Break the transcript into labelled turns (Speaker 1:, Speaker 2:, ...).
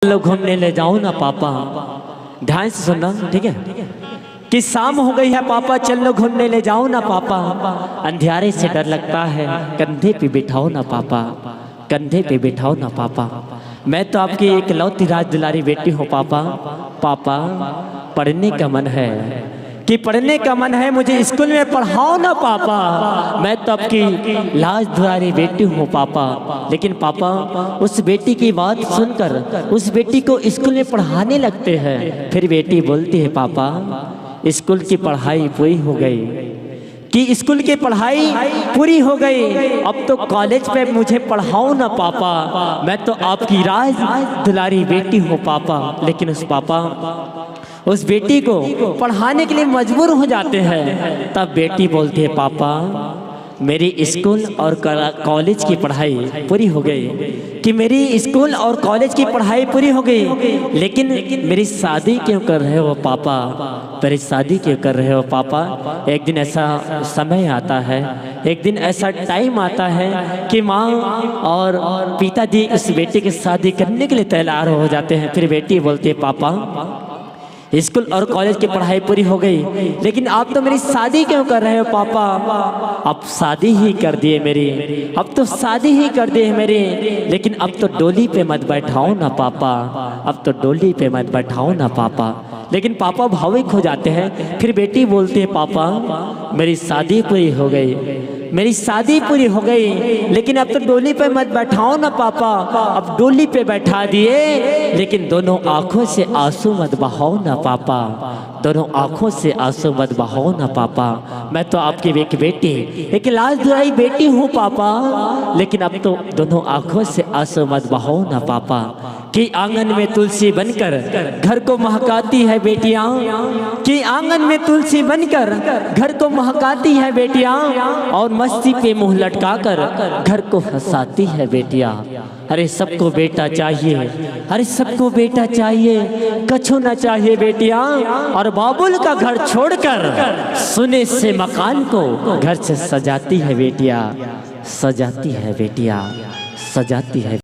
Speaker 1: चलो घूमने ले जाओ ना पापा। ध्यान से सुनना, ठीक है? कि शाम हो गई है पापा, चलो घूमने ले जाओ ना पापा। अंधियारे से डर लगता है, कंधे पे बिठाओ ना पापा, कंधे पे बिठाओ ना पापा। मैं तो आपकी इकलौती राज दुलारी बेटी हूँ पापा। पापा पढ़ने का मन है, कि पढ़ने का मन है, मुझे स्कूल में पढ़ाओ ना पापा। मैं तो आपकी लाज दुलारी बेटी हूँ पापा। लेकिन पापा उस बेटी की बात सुनकर उस बेटी को स्कूल में पढ़ाने लगते हैं। फिर बेटी बोलती है पापा स्कूल की पढ़ाई पूरी हो गई, कि स्कूल की पढ़ाई पूरी हो गई, अब तो कॉलेज पे मुझे पढ़ाओ ना पापा। मैं तो आपकी राज दुलारी बेटी हूँ पापा। लेकिन उस बेटी को पढ़ाने के लिए मजबूर हो जाते हैं। तब बेटी बोलती है पापा मेरी स्कूल और कॉलेज की पढ़ाई पूरी हो गई, कि मेरी स्कूल और कॉलेज की पढ़ाई पूरी हो गई, लेकिन मेरी शादी क्यों कर रहे हो पापा, मेरी शादी क्यों कर रहे हो पापा। एक दिन ऐसा समय आता है, एक दिन ऐसा टाइम आता है कि माँ और पिताजी इस बेटी की शादी करने के लिए तैयार हो जाते हैं। फिर बेटी बोलती है पापा स्कूल और कॉलेज की पढ़ाई पूरी हो गई, लेकिन आप तो मेरी शादी क्यों कर रहे हो पापा। अब शादी ही कर दिए मेरी, अब तो शादी ही कर दिए मेरी, लेकिन अब तो डोली पे मत बैठाओ ना पापा, अब तो डोली पे मत बैठाओ ना पापा। लेकिन पापा भावुक हो जाते हैं। फिर बेटी बोलती है पापा मेरी शादी पूरी हो गई, मेरी शादी पूरी हो गई, लेकिन अब तो डोली पे मत बैठाओ ना पापा। अब डोली पे बैठा दिए, लेकिन दोनों आंखों से आंसू मत बहाओ ना पापा, दोनों आंखों से आंसू मत बहाओ ना पापा। मैं तो आपकी एक बेटी, एक लाज दुलारी बेटी हूँ पापा, लेकिन अब तो दोनों आंखों से आंसू मत बहाओ ना पापा। कि आंगन में तुलसी बनकर घर को महकाती है बेटियां, कि आंगन में तुलसी बनकर घर को महकाती है बेटियां, और मस्ती पे मुंह लटकाकर घर को हंसाती है बेटियां। अरे सबको बेटा चाहिए, अरे सबको बेटा चाहिए, कछु ना चाहिए बेटियां। और बाबुल का घर छोड़कर सोने से मकान को घर से सजाती है बेटियां, सजाती है बेटियां, सजाती है।